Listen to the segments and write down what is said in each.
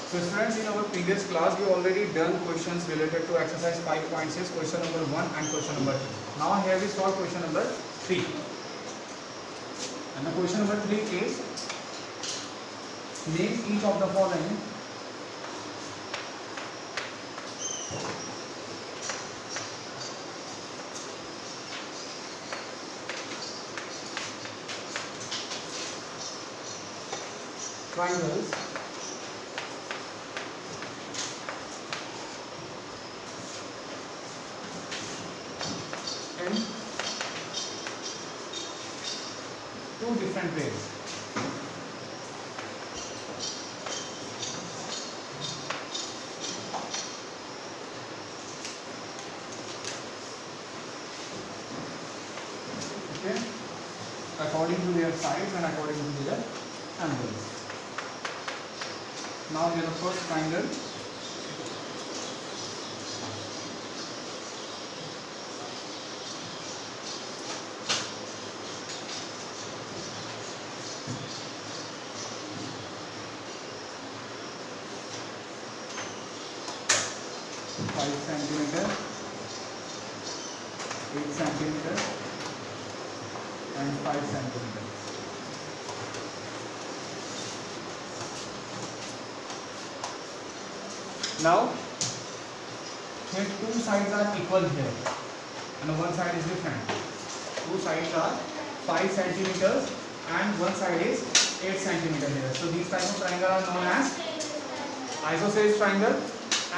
So students, in our previous class, we already done questions related to exercise 5.6, question number 1 and question number 2. Now here we solve question number 3. And the question number 3 is, name each of the following triangles in two different ways. Okay, according to their sides and according to their angles. Now here the first triangle. Centimeter, 8 centimeter, and 5 centimeter. Now, here two sides are equal here, and one side is different. Two sides are 5 centimeters, and one side is 8 centimeter here. So these type of triangle are known as isosceles triangle.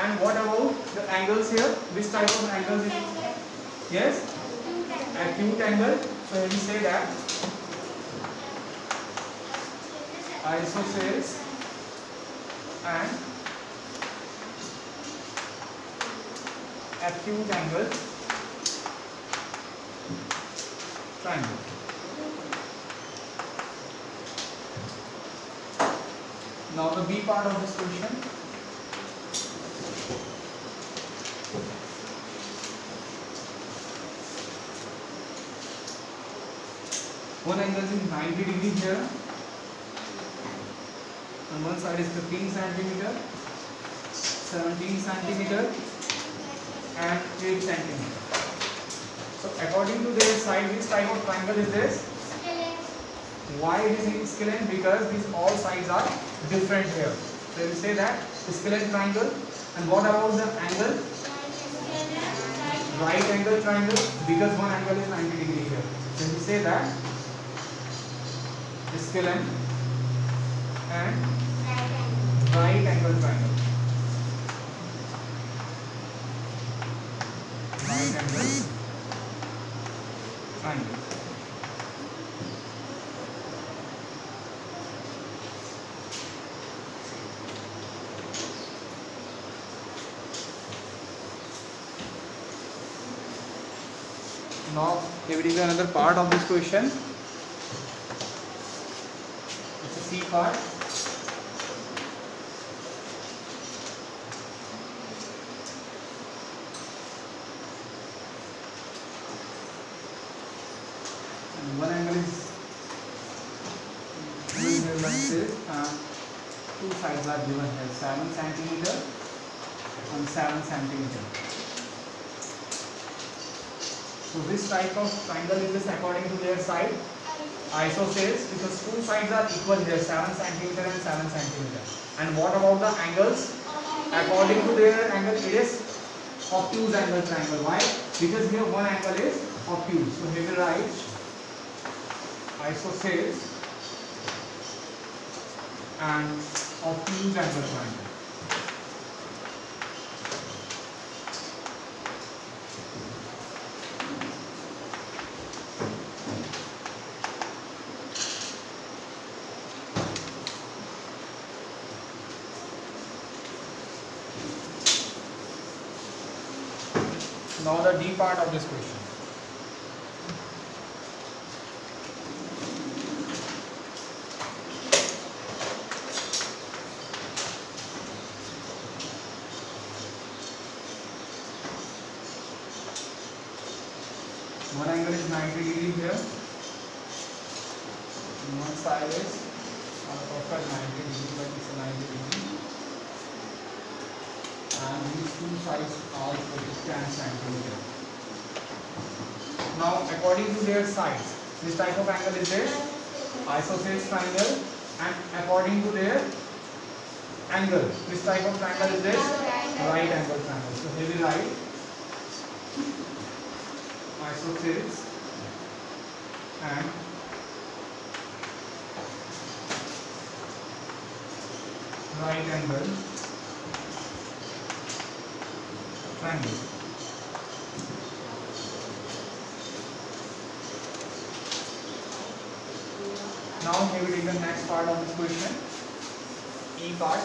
And what about the angles here? Which type of angles is it? Yes? Acute angle. So we say that isosceles and acute angle triangle. Now the B part of this question. One angle is 90 degrees here, and one side is 15 centimeter, 17 centimeter, and 8 centimeter. So according to their side, which type of triangle is this? Why it is scalene? Because these all sides are different here. So we say that scalene triangle. And what about the angle? Right angle triangle, because one angle is 90 degrees here. So we say that scalene and right angle triangle. Right angle triangle. Now here we take another part of this question. C part. And one angle is given like this, and two sides are given here, 7 centimeter and 7 centimeter. So this type of triangle is this according to their side? Isosceles, because two sides are equal here, 7 centimeter and 7 centimeter. And what about the angles? According to their angle, it is obtuse angle triangle. Why? Because here one angle is obtuse. So here we write isosceles and obtuse angle triangle. Now the D part of this question. One angle is 90 degrees here, and one side is perfect 90 degrees, but it's a 90 degree. and these two sides are equal to 10 centimeter. Now according to their sides, this type of angle is their isosceles triangle, and according to their angle, this type of triangle is this right angle triangle. So here we write isosceles and right angle triangle. Now here we take the next part of this question, E part.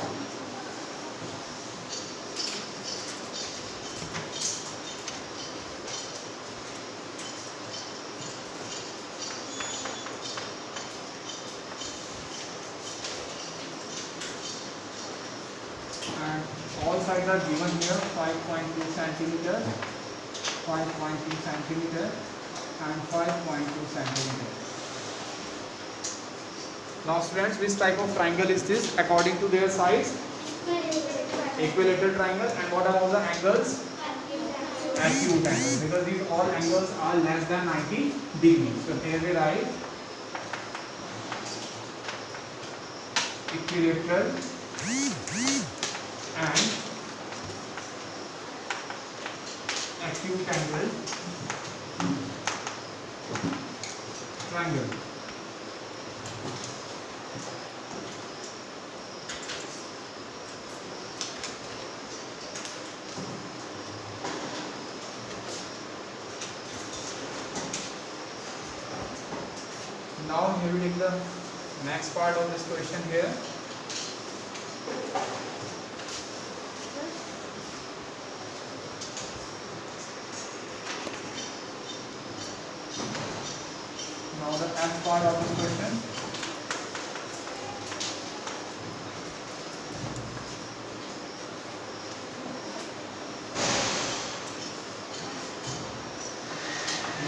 And all sides are given here, 5.2 centimeter, 5.2 centimeter and 5.2 centimeter. Now students, which type of triangle is this according to their sides? Equilateral triangle. And what are all the angles? Acute angles, because these all angles are less than 90 degrees. So here we write equilateral and acute angle triangle. Now here we take the next part of this question here. Now the F part of this question.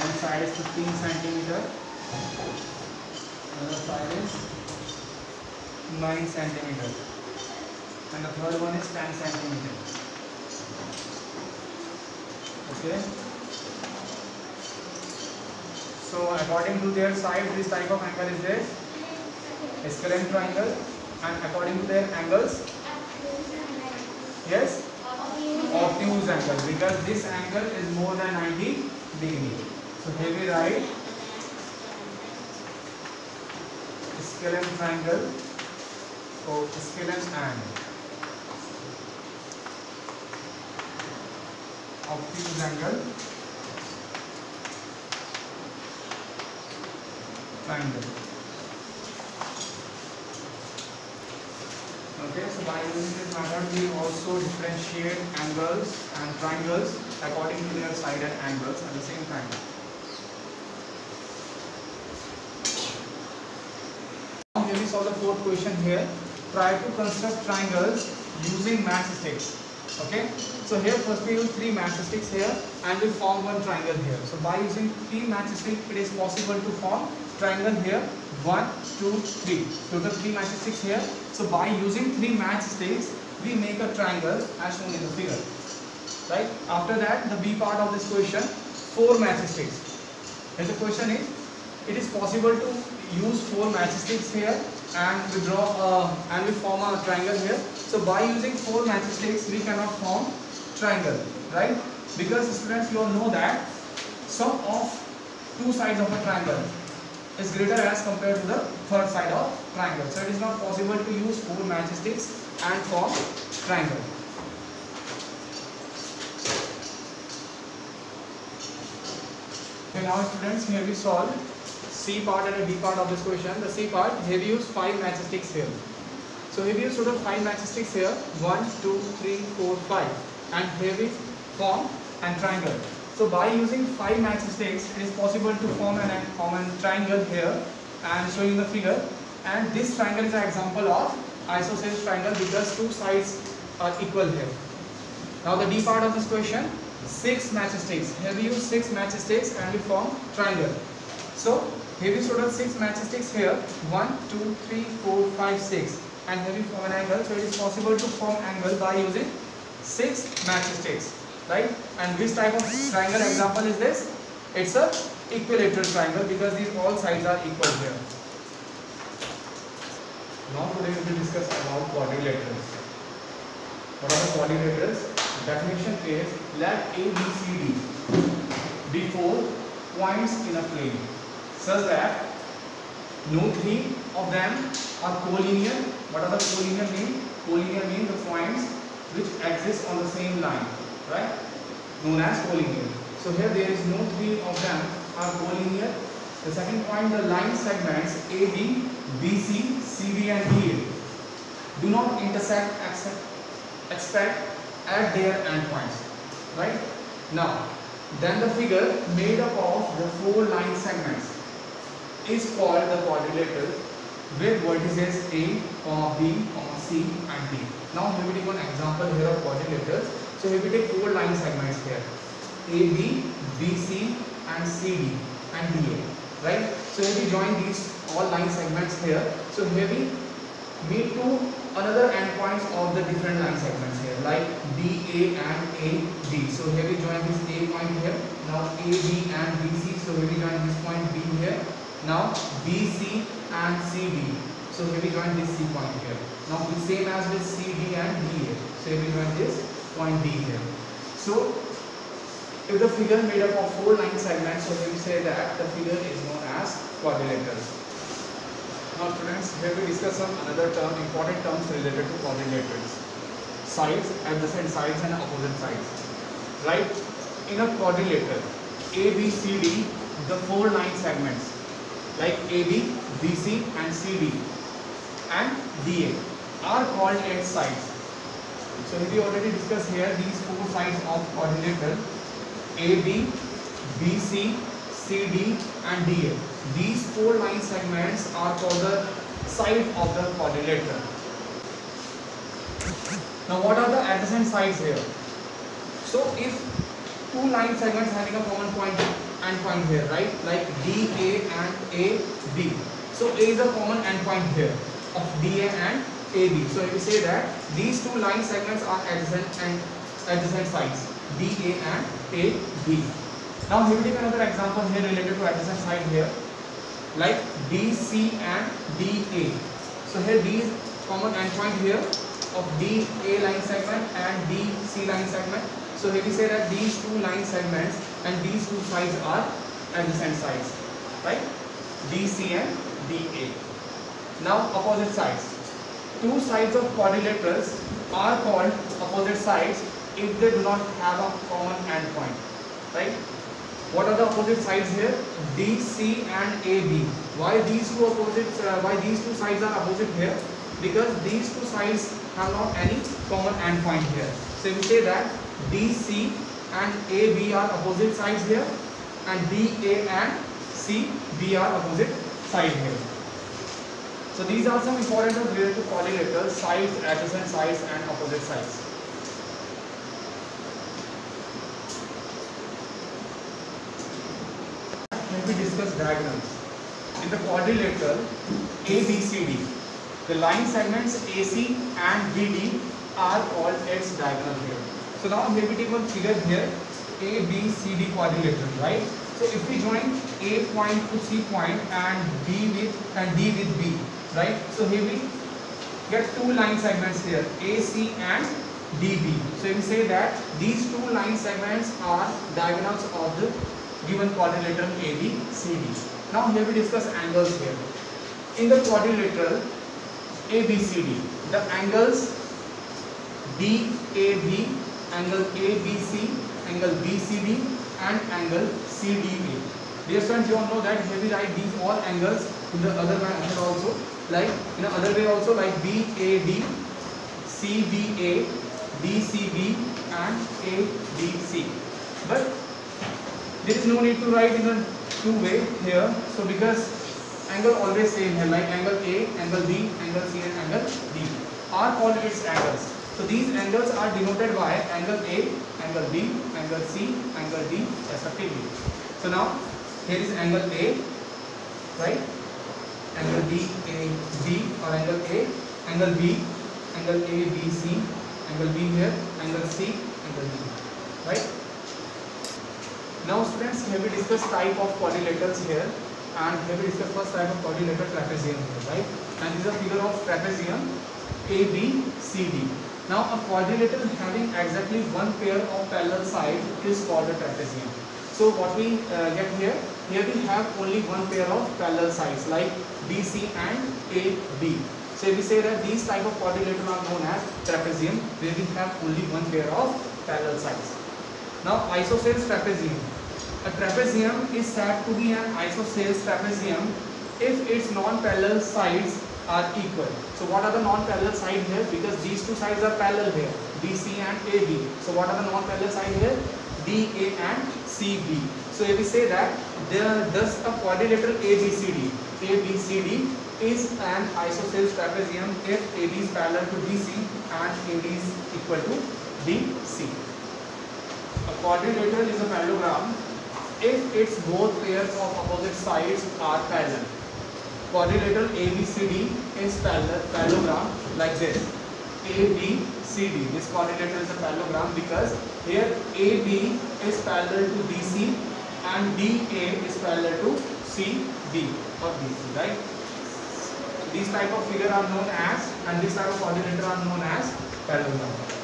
One side is 15 centimeter. Another side is 9 centimeter, and the third one is 10 centimeter. Okay. So according to their side, this type of angle is there, scalene triangle, and according to their angles, yes, obtuse angle, because this angle is more than 90 degrees. So here we write scalene triangle, so scalene and obtuse angle triangle. Okay, so by using this method we also differentiate angles and triangles according to their side and angles at the same time. Here we solve the fourth question here. Try to construct triangles using matchsticks. Okay, so here first we use 3 matchsticks here and we form one triangle here. So by using 3 matchsticks it is possible to form triangle here, 1, 2, 3. Total 3 matchsticks here. So by using 3 matchsticks we make a triangle as shown in the figure. Right? After that, the B part of this question, 4 matchsticks. And the question is, it is possible to use 4 matchsticks here and we draw and we form a triangle here. So by using 4 matchsticks we cannot form triangle, right? Because students, you all know that sum of 2 sides of a triangle is greater as compared to the third side of triangle. So it is not possible to use 4 matchsticks and form triangle. Okay, now students, here we solve C part and the D part of this question. The C part, here we use 5 matchsticks here. So here we use total 5 matchsticks here, 1, 2, 3, 4, 5, and here we form a triangle. So by using 5 matchsticks, it is possible to form a common triangle here and showing the figure. And this triangle is an example of isosceles triangle because 2 sides are equal here. Now the D part of this question, 6 matchsticks. Here we use 6 matchsticks and we form triangle. So here we total 6 matchsticks here, 1, 2, 3, 4, 5, 6, and here we form an angle. So it is possible to form angle by using 6 matchsticks, right? And which type of triangle example is this? It's a equilateral triangle because these all sides are equal here. Now today we will discuss about quadrilaterals. What are the quadrilaterals? Definition is, let A, B, C, D be 4 points in a plane such that no 3 of them are collinear. What are the collinear mean? Collinear mean the points which exist on the same line, right? Known as collinear. So here there is no 3 of them are collinear. The second point, the line segments AB, BC, CD and DA do not intersect except at their endpoints, right? Now, then the figure made up of the 4 line segments is called the quadrilateral with vertices A, B, C and D. Now here we take one example here of quadrilaterals. So here we take 4 line segments here, AB, BC and CD and DA, right? So here we join these all line segments here. So here we meet to another endpoints of the different line segments here, like BA and AD. So here we join this A point here. Now AB and BC. So here we join this point B here. Now BC and CD. So here we join this C point here. Now the same as with CD and DA. So here we join this point D here. So if the figure made up of 4 line segments, so here we say that the figure is known as quadrilateral. Now students, here we discuss some another term, important terms related to quadrilaterals. Sides, adjacent sides and opposite sides. Right? In a quadrilateral, A, B, C, D, the 4 line segments like AB, BC and CD and DA are called its sides. So we already discussed here these 4 sides of quadrilateral, AB, BC, CD and DA. These 4 line segments are called the side of the quadrilateral. Now what are the adjacent sides here? So if 2 line segments having a common point endpoint here, right? Like DA and AB. So A is a common endpoint here of DA and AB. So if we say that these 2 line segments are adjacent and adjacent sides, DA and AB. Now here we take another example here related to adjacent side here, like DC and DA. So here these common endpoint here of DA line segment and DC line segment. So here we say that these 2 line segments and these 2 sides are adjacent sides, right? DC and DA. Now opposite sides. 2 sides of quadrilaterals are called opposite sides if they do not have a common endpoint, right? What are the opposite sides here? DC and AB. Why these 2 opposites? Why these 2 sides are opposite here? Because these 2 sides have not any common endpoint here. So we say that DC and AB are opposite sides here, and DA and CB are opposite sides here. So these are some important terms related to quadrilaterals: sides, adjacent sides, and opposite sides. We discuss diagonals. In the quadrilateral ABCD, the line segments AC and BD are called its diagonal here. So now here we take one figure here, ABCD quadrilateral, right? So if we join A point to C point and D with B, right? So here we get 2 line segments here, AC and DB. So we say that these 2 line segments are diagonals of the given quadrilateral ABCD. Now here we discuss angles here. In the quadrilateral ABCD, the angles DAB, angle ABC, angle BCD and angle CDA. Dear students, you all know that here we write these all angles in the other method also, like in another way also, like BAD, CBA, DCB and ABC. But there is no need to write in a 2-way here. So because angle always same here, like angle A, angle B, angle C and angle D are called its angles. So these angles are denoted by angle A, angle B, angle C, angle D respectively. So now here is angle A, right? Angle D, A, B, or angle A, angle B, angle A, B, C, angle B here, angle C, angle D, right? Now students, here we discuss type of quadrilaterals here, and here we discuss first type of quadrilateral, trapezium here, right? And this is a figure of trapezium ABCD. Now a quadrilateral having exactly one pair of parallel sides is called a trapezium. So what we get here we have only one pair of parallel sides like BC and AB. So we say that these type of quadrilateral are known as trapezium, where we have only one pair of parallel sides. Now isosceles trapezium. A trapezium is said to be an isosceles trapezium if its non-parallel sides are equal. So what are the non-parallel sides here? Because these two sides are parallel here, BC and AB. So what are the non-parallel sides here? DA and CB. So if we say that thus a quadrilateral ABCD is an isosceles trapezium if AB is parallel to BC and AB is equal to DC. A quadrilateral is a parallelogram if its both pairs of opposite sides are parallel. Quadrilateral ABCD is parallelogram like this. ABCD. This quadrilateral is a parallelogram because here AB is parallel to DC and DA is parallel to CD or DC, right? These type of figure are known as, and this type of quadrilateral are known as parallelogram.